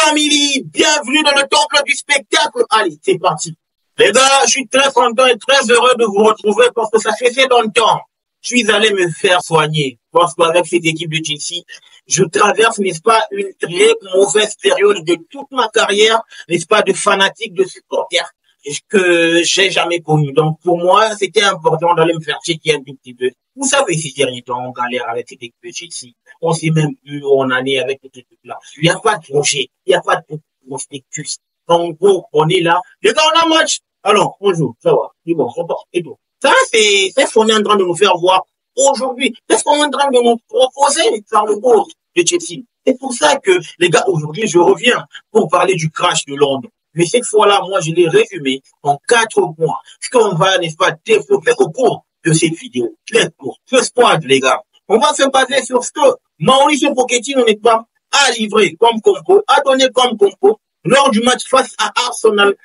Family, bienvenue dans le temple du spectacle. Allez, c'est parti. Les gars, je suis très content et très heureux de vous retrouver parce que ça fait longtemps. Je suis allé me faire soigner parce qu'avec cette équipe de Chelsea, je traverse, n'est-ce pas, une très mauvaise période de toute ma carrière, n'est-ce pas, de fanatique, de supporter que j'ai jamais connu. Donc pour moi, c'était important d'aller me faire checker un tout petit peu. Vous savez, ces derniers temps, on galère avec cette équipe de Chelsea. On sait même plus où on en est avec cette équipe-là. Il n'y a pas de projet, il n'y a pas de prospectus. En gros, on est là. Les gars, on a un match. Alors, on joue, ça va. C'est bon, on part et tout. Ça, c'est ce qu'on est en train de nous faire voir aujourd'hui. C'est ce qu'on est en train de nous proposer par le coach de Chelsea. C'est pour ça que, les gars, aujourd'hui, je reviens pour parler du crash de Londres. Mais cette fois-là, moi, je l'ai résumé en 4 points. Ce qu'on va, n'est-ce pas, développer au cours de cette vidéo. Ce squad, les gars. On va se baser sur ce que Mauricio Pochettino, n'est pas, a livré comme compo, a donné comme compo lors du match face à Arsenal,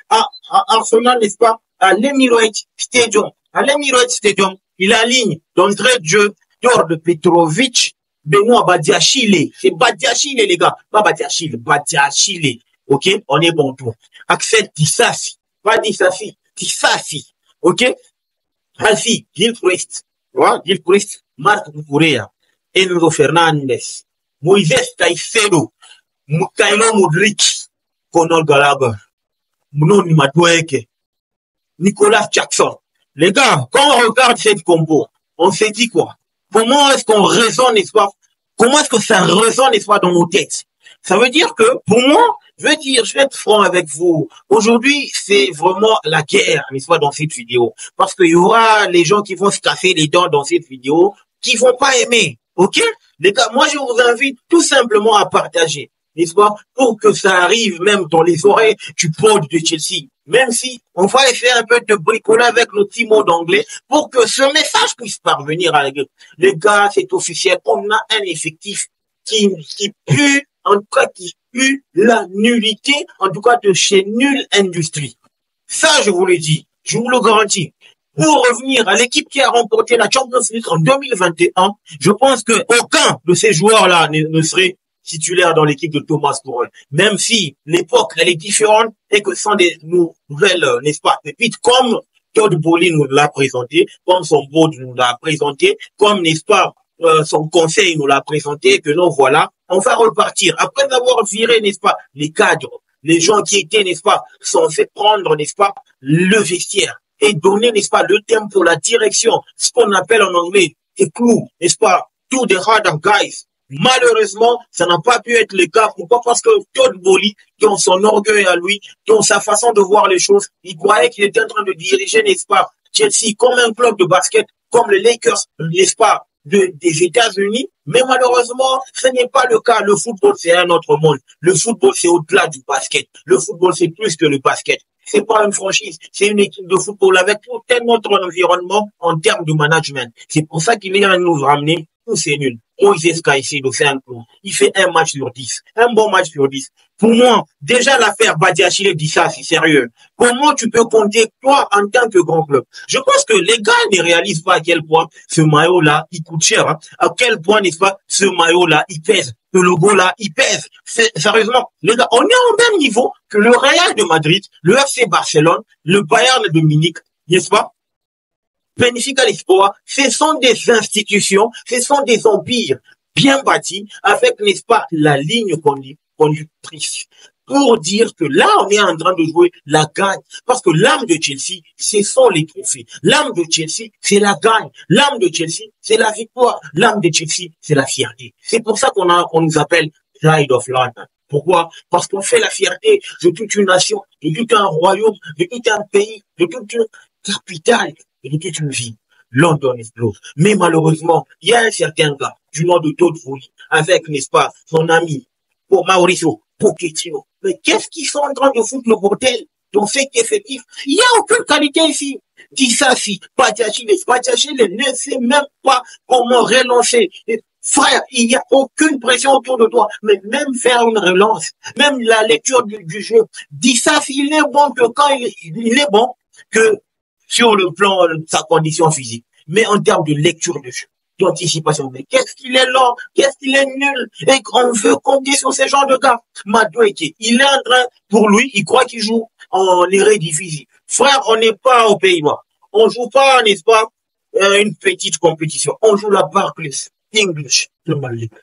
Arsenal, n'est-ce pas, à l'Emirates Stadium. À l'Emirates Stadium, il aligne d'entrée de jeu George Petrovic, Benoît Badiachile. C'est Badiachile, les gars. Pas Badiachile, Badiachile. Ok, on est bon tout. Axel Tissassi, pas Tissassi, Tissassi. Ok, Alfie, Gilchrist, ouais, Gilchrist, Marc Cucurella, Enzo Fernandez, Moïse Caicedo, Mukaylo Modric, Conor Gallagher, Mnoni Madueke, Nicolas Jackson. Les gars, quand on regarde cette compo, on s'est dit quoi? Comment est-ce qu'on raisonne, n'est-ce pas? Comment est-ce que ça résonne, n'est-ce pas, dans nos têtes? Ça veut dire que, pour moi, je vais être franc avec vous. Aujourd'hui, c'est vraiment la guerre, n'est-ce pas, dans cette vidéo. Parce qu'il y aura les gens qui vont se casser les dents dans cette vidéo, qui vont pas aimer. Ok? Les gars, moi, je vous invite tout simplement à partager, n'est-ce pas, pour que ça arrive même dans les oreilles du pod de Chelsea. Même si on va essayer un peu de bricoler avec nos petits mots d'anglais pour que ce message puisse parvenir à la gueule. Les gars, c'est officiel. On a un effectif qui pue, en tout cas, qui pue la nullité, en tout cas de chez Nulle Industrie. Ça, je vous le dis, je vous le garantis. Pour revenir à l'équipe qui a remporté la Champions League en 2021, je pense que aucun de ces joueurs-là ne serait titulaire dans l'équipe de Thomas Tuchel. Même si l'époque, elle est différente et que ce sont des nouvelles, n'est-ce pas, pépites comme Todd Bowley nous l'a présenté, comme son board nous l'a présenté, comme, n'est-ce pas, son conseil nous l'a présenté, que non, voilà, on va repartir. Après avoir viré, n'est-ce pas, les cadres, les gens qui étaient, n'est-ce pas, censés prendre, n'est-ce pas, le vestiaire et donner, n'est-ce pas, le tempo, la direction, ce qu'on appelle en anglais, les clous, n'est-ce pas, to the harder guys. Malheureusement, ça n'a pas pu être le cas. Pourquoi? Parce que Todd Bowley, dans son orgueil à lui, dans sa façon de voir les choses, il croyait qu'il était en train de diriger, n'est-ce pas, Chelsea comme un club de basket, comme les Lakers, n'est-ce pas, des États-Unis. Mais malheureusement, ce n'est pas le cas. Le football, c'est un autre monde. Le football, c'est au-delà du basket. Le football, c'est plus que le basket. C'est pas une franchise, c'est une équipe de football avec tout un autre environnement en termes de management. C'est pour ça qu'il vient nous ramener tous ces nuls. Moïse Caicedo, c'est un coup. Il fait un match sur 10. Un bon match sur 10. Pour moi, déjà l'affaire Badiachile dit ça, c'est sérieux. Comment tu peux compter, toi, en tant que grand club? Je pense que les gars ne réalisent pas à quel point ce maillot-là, il coûte cher. Hein. À quel point, n'est-ce pas, ce maillot-là, il pèse. Le logo-là, il pèse. Sérieusement, les gars, on est au même niveau que le Real de Madrid, le FC Barcelone, le Bayern de Munich, n'est-ce pas? Benfica Lisboa, ce sont des institutions, ce sont des empires bien bâtis avec, n'est-ce pas, la ligne conductrice pour dire que là, on est en train de jouer la gagne. Parce que l'âme de Chelsea, ce sont les trophées. L'âme de Chelsea, c'est la gagne. L'âme de Chelsea, c'est la victoire. L'âme de Chelsea, c'est la fierté. C'est pour ça qu'on nous appelle Pride of London. Pourquoi? Parce qu'on fait la fierté de toute une nation, de tout un royaume, de tout un pays, de toute une capitale. Et de toute une vie. London explose. Mais malheureusement, il y a un certain gars du nom de Todd Bowley avec, n'est-ce pas, son ami, pour Mauricio Pochettino. Mais qu'est-ce qu'ils sont en train de foutre le bordel dans cet effectif? Il n'y a aucune qualité ici. Dis ça si Badiachile ne sait même pas comment relancer. Frère, il n'y a aucune pression autour de toi. Mais même faire une relance, même la lecture du jeu, dis ça s'il est bon que quand il est bon, que sur le plan de sa condition physique, mais en termes de lecture de jeu, d'anticipation. Mais qu'est-ce qu'il est lent, qu'est-ce qu'il est nul, et qu'on veut compter sur ces genres de gars. Madueke, il est en train, pour lui, il croit qu'il joue en Eredivisie. Frère, on n'est pas aux Pays-Bas. On joue pas, n'est-ce pas, une petite compétition. On joue la Barclays English Premier League.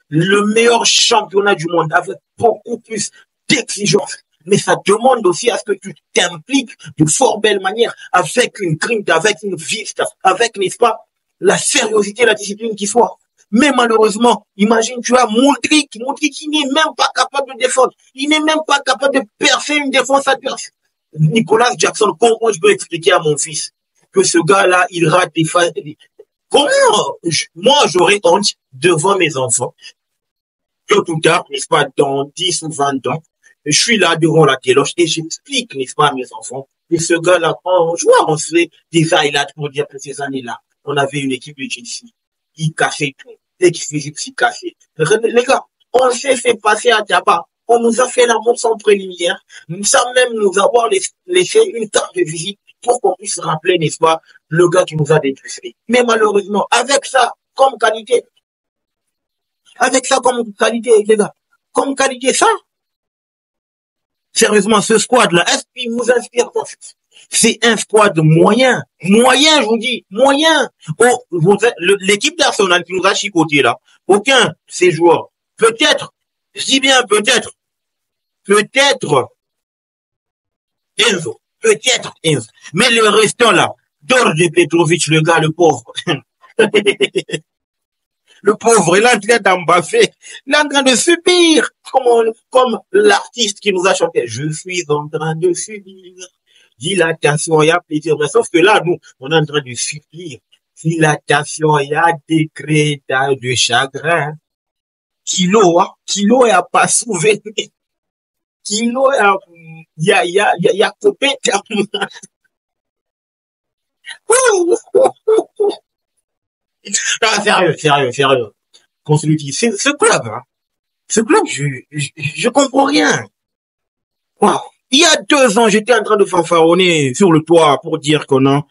Le meilleur championnat du monde avec beaucoup plus d'exigences. Mais ça demande aussi à ce que tu t'impliques de fort belle manière avec une grinta, avec une vista, avec, n'est-ce pas, la sériosité, la discipline qui soit. Mais malheureusement, imagine, tu as Modric qui n'est même pas capable de défendre. Il n'est même pas capable de percer une défense adverse. Nicolas Jackson, comment je peux expliquer à mon fils que ce gars-là, il rate des phases. Comment moi, j'aurais honte devant mes enfants, tôt ou tard, n'est-ce pas, dans 10 ou 20 ans, je suis là devant la téloche et j'explique, n'est-ce pas, à mes enfants, et ce gars-là, on se fait des highlights pour dire que ces années-là, on avait une équipe de Chelsea, il cassait tout, l'équipe physique s'y cassait. Les gars, on s'est fait passer à tabac. On nous a fait la motion préliminaire, sans même nous avoir laissé une carte de visite pour qu'on puisse rappeler, n'est-ce pas, le gars qui nous a détruit. Mais malheureusement, avec ça comme qualité, les gars, comme qualité, ça, sérieusement, ce squad-là, est-ce qu'il vous inspire confiance? C'est un squad moyen, je vous dis, moyen. Oh, l'équipe d'Arsenal qui nous a chicoté là, aucun de ces joueurs, peut-être, je dis bien peut-être, Enzo, mais le restant là, George Petrovic, le gars, le pauvre, le pauvre, il est en train d'embaffer, il est en train de subir, comme l'artiste qui nous a chanté, je suis en train de subir, dilatation, il y a plaisir, mais sauf que là, nous, on est en train de subir, dilatation, il y a décrétage de chagrin, kilo a pas souvenir, kilo il y a coupé, ah, sérieux. Qu'on se le dit, ce club, je comprends rien. Wow. Il y a 2 ans, j'étais en train de fanfaronner sur le toit pour dire qu'on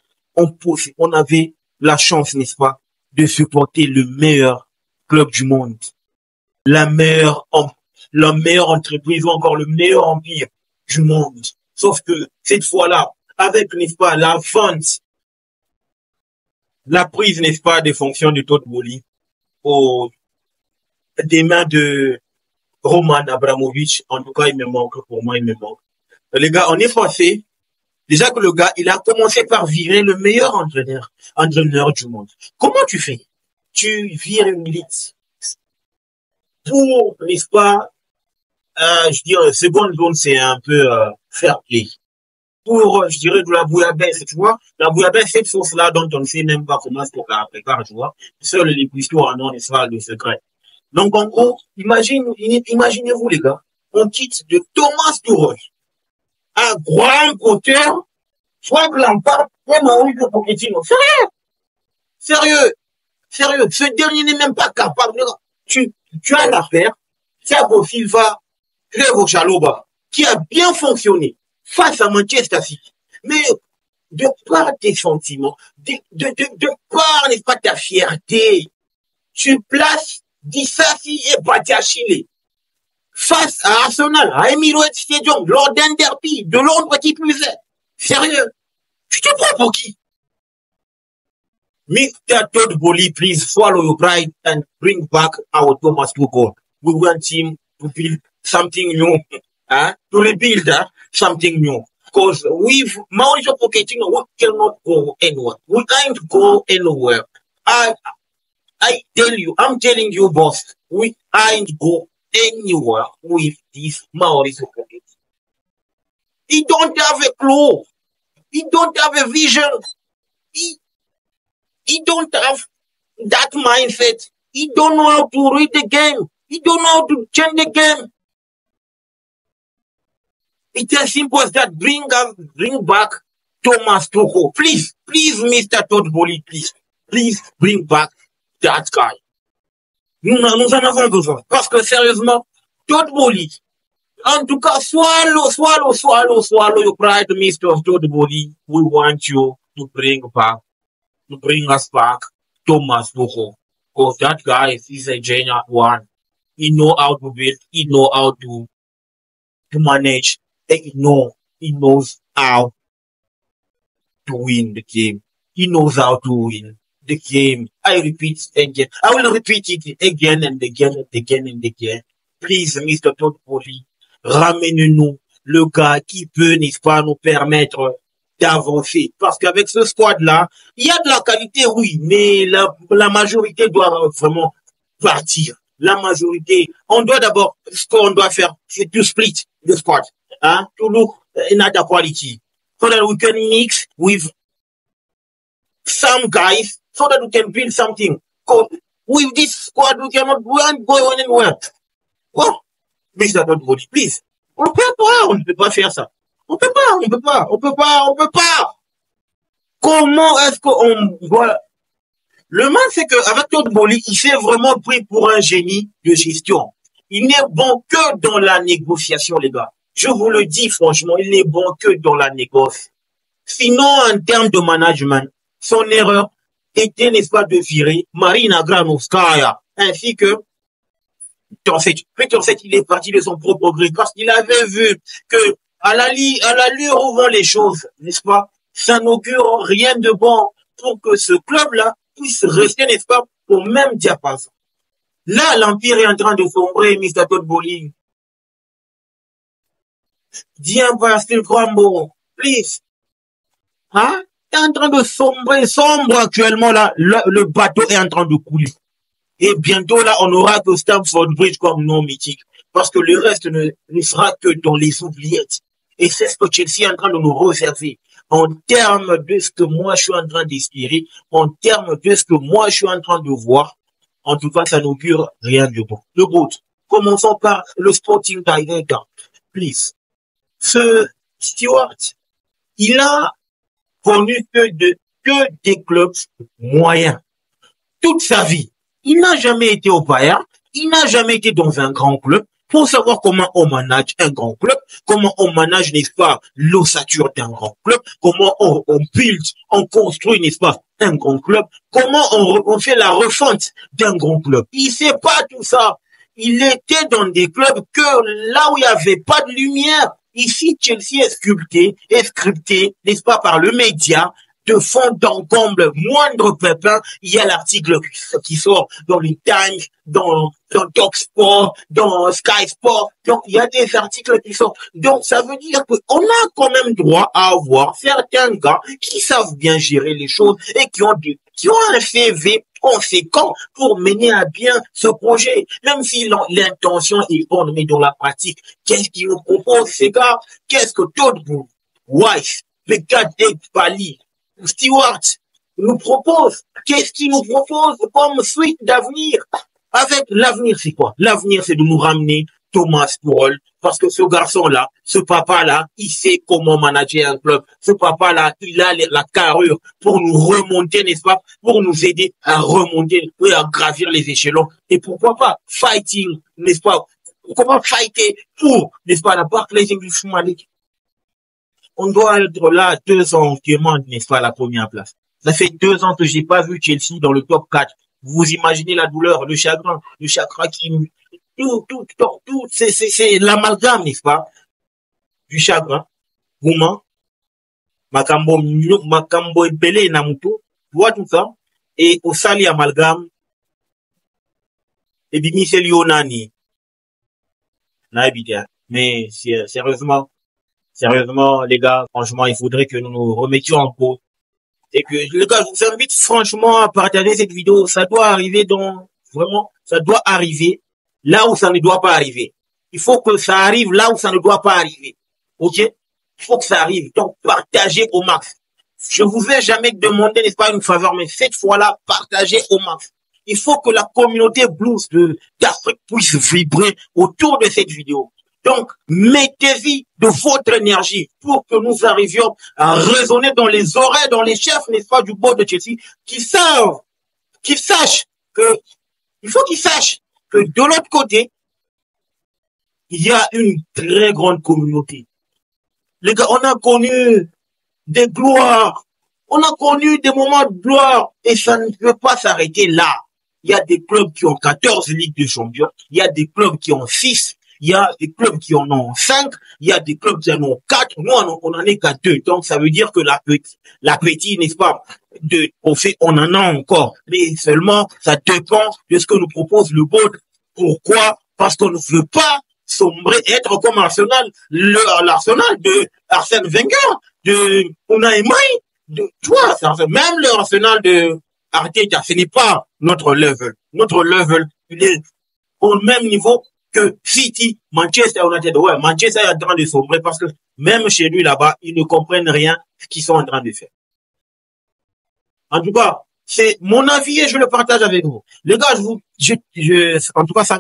avait la chance, n'est-ce pas, de supporter le meilleur club du monde. La meilleure entreprise ou encore le meilleur empire du monde. Sauf que cette fois-là, avec, n'est-ce pas, la vente, la prise, n'est-ce pas, des fonctions de Todd Boehly des mains de Roman Abramovich, en tout cas, il me manque. Les gars, on est français. Déjà que le gars, il a commencé par virer le meilleur entraîneur du monde. Comment tu fais? Tu vires une élite pour, n'est-ce pas, je dirais, seconde zone, c'est un peu fair play. Pour, je dirais, de la bouillabaisse, tu vois. La bouillabaisse, cette sauce-là dont on ne sait même pas comment est-ce qu'on la prépare, tu vois. Seuls les cuistots en ont, n'est-ce pas, le secret. Donc, en gros, imaginez-vous, les gars, on quitte de Thomas Tuchel, un grand auteur, Frank Lampard, et Mauricio Pochettino. Sérieux. Ce dernier n'est même pas capable. Tu as l'affaire, Thiago Silva, Trevoh Chalobah, qui a bien fonctionné face à Manchester City. Mais de par tes sentiments, de par, n'est-ce pas, ta fierté, tu places Disasi et Badiachile face à Arsenal, à Emirates Stadium, lors d'un derby, de Londres qui plus est. Sérieux? Tu te prends pour qui? Mr. Todd Boehly, please swallow your pride and bring back our Thomas Tuchel. We want him to build something new, to rebuild something new. Because with Mauricio Pochettino, we cannot go anywhere. We can't go anywhere. I'm telling you, boss, we ain't go anywhere with this Mauricio Pochettino. He don't have a clue. He don't have a vision. He don't have that mindset. He don't know how to read the game. He don't know how to change the game. It's as simple as that. Bring back Thomas Tuchel. Please, Mr. Todd Boehly, please bring back that guy. Nous en avons besoin. Parce que sérieusement, Todd Boehly, en tout cas, swallow your pride, Mr. Todd Boehly. We want you to bring us back Thomas Tuchel. Because that guy is a genius one. He know how to build. He know how to manage. And he knows how to win the game. He knows how to win the game. I repeat again. I will repeat it again and again and again and again. Please, Mr. Todd Bowley, ramène-nous le gars qui peut, n'est-ce pas, nous permettre d'avancer. Parce qu'avec ce squad-là, il y a de la qualité, oui, mais la majorité doit vraiment partir. La majorité, on doit d'abord, ce qu'on doit faire, c'est to split the squad, hein, to look another quality, so that we can mix with some guys, so that we can build something. With this squad, we aren't going anywhere. Oh, Mr. Todd, please. On ne peut pas faire ça. On peut pas. Comment est-ce qu'on voit? Le mal, c'est qu'avec Todd Bowley, il s'est vraiment pris pour un génie de gestion. Il n'est bon que dans la négociation, les gars. Je vous le dis franchement, il n'est bon que dans la négoce. Sinon, en termes de management, son erreur était, n'est-ce pas, de virer Marina Granovskaya, ainsi que Peter Sech, il est parti de son propre gré, parce qu'il avait vu que à l'allure où vont les choses, n'est-ce pas, ça n'augure rien de bon pour que ce club-là puisse rester, n'est-ce pas, au même diapason. Là, l'Empire est en train de sombrer, Mr. Todd Bowley. Diamba Steel Crumble, please. Hein? Est en train de sombre actuellement, là, le bateau est en train de couler. Et bientôt, là, on aura que Stamford Bridge comme nom mythique. Parce que le reste ne sera que dans les oubliettes. Et c'est ce que Chelsea est en train de nous réserver. En termes de ce que moi, je suis en train d'espérer, en termes de ce que moi, je suis en train de voir, en tout cas, ça n'augure rien de bon. Le GOAT. Commençons par le Sporting Director. Please. Ce Stewart, il a connu que des clubs moyens. Toute sa vie. Il n'a jamais été au Bayern, il n'a jamais été dans un grand club pour savoir comment on manage un grand club, comment on manage, n'est-ce pas, l'ossature d'un grand club, comment on build, on construit, n'est-ce pas, un grand club, comment on fait la refonte d'un grand club. Il sait pas tout ça. Il était dans des clubs que là où il n'y avait pas de lumière. Ici, Chelsea est scripté, n'est-ce pas, par le média, de fond en comble, moindre pépin, il y a l'article qui sort dans les Times, dans Talksport, dans Sky Sport. Donc, il y a des articles qui sortent. Donc, ça veut dire qu'on a quand même droit à avoir certains gars qui savent bien gérer les choses et qui ont un CV conséquent pour mener à bien ce projet. Même si l'intention est bonne, mais dans la pratique, qu'est-ce qu'ils nous proposent, ces gars? Qu'est-ce que Todd Bowley, Weiss, Beckham et Bali, Stewart nous propose? Qu'est-ce qu'il nous propose comme suite d'avenir? Avec l'avenir, c'est quoi? L'avenir, c'est de nous ramener Thomas Tuchel, parce que ce garçon-là, ce papa-là, il sait comment manager un club. Ce papa-là, il a la carrure pour nous remonter, n'est-ce pas? Pour nous aider à remonter et à gravir les échelons. Et pourquoi pas fighting, n'est-ce pas? Comment fighter pour, n'est-ce pas, la Barclays English Premier League? On doit être là 2 ans qui demande, n'est-ce pas, la première place. Ça fait 2 ans que j'ai pas vu Chelsea dans le top 4. Vous imaginez la douleur, le chagrin qui, tout, c'est l'amalgame, n'est-ce pas, du chagrin, Gouma, Makambo Epele Namutu, tu vois tout ça, et au sali amalgame, et bimi c'est Lionani. Mais sérieusement, les gars, franchement, il faudrait que nous nous remettions en cause. Et que, les gars, je vous invite franchement à partager cette vidéo. Ça doit arriver ça doit arriver là où ça ne doit pas arriver. Il faut que ça arrive là où ça ne doit pas arriver. Ok? Il faut que ça arrive. Donc, partagez au max. Je vous ai jamais demandé, n'est-ce pas, une faveur, mais cette fois-là, partagez au max. Il faut que la communauté blues d'Afrique puisse vibrer autour de cette vidéo. Donc, mettez-y de votre énergie pour que nous arrivions à résonner dans les oreilles, dans les chefs, n'est-ce pas, du board de Chelsea, il faut qu'ils sachent que de l'autre côté, il y a une très grande communauté. Les gars, on a connu des gloires On a connu des moments de gloire et ça ne peut pas s'arrêter là. Il y a des clubs qui ont 14 Ligues de Champions, il y a des clubs qui ont 6, il y a des clubs qui en ont 5, il y a des clubs qui en ont 4, nous on en est qu'à 2. Donc ça veut dire que l'appétit, n'est-ce pas, on en a encore. Mais seulement ça dépend de ce que nous propose le board. Pourquoi? Parce qu'on ne veut pas sombrer, être comme Arsenal, l'Arsenal de Arsène Wenger, de Unai Emery, de toi, même le Arsenal de Arteta, ce n'est pas notre level. Notre level, il est au même niveau que City, Manchester United. Ouais, Manchester est en train de sombrer parce que même chez lui là-bas, ils ne comprennent rien ce qu'ils sont en train de faire. En tout cas, c'est mon avis et je le partage avec vous. Les gars, en tout cas, ça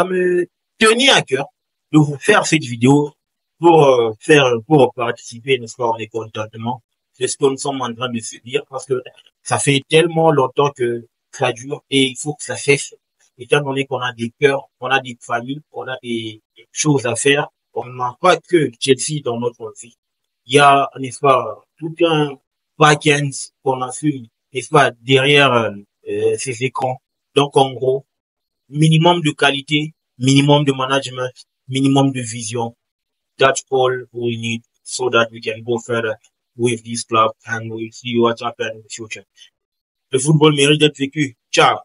me tenait à cœur de vous faire cette vidéo pour participer, n'est-ce pas, en mécontentement. C'est ce que nous sommes en train de se dire parce que ça fait tellement longtemps que ça dure et il faut que ça cesse. Étant donné qu'on a des cœurs, on a des familles, on a des choses à faire, on n'a pas que Chelsea dans notre vie. Il y a, n'est-ce pas, tout un back-end qu'on a su, n'est-ce pas, derrière ces écrans. Donc en gros, minimum de qualité, minimum de management, minimum de vision. That's all we need so that we can go further with this club and we'll see what happens in the future. Le football mérite d'être vécu. Ciao.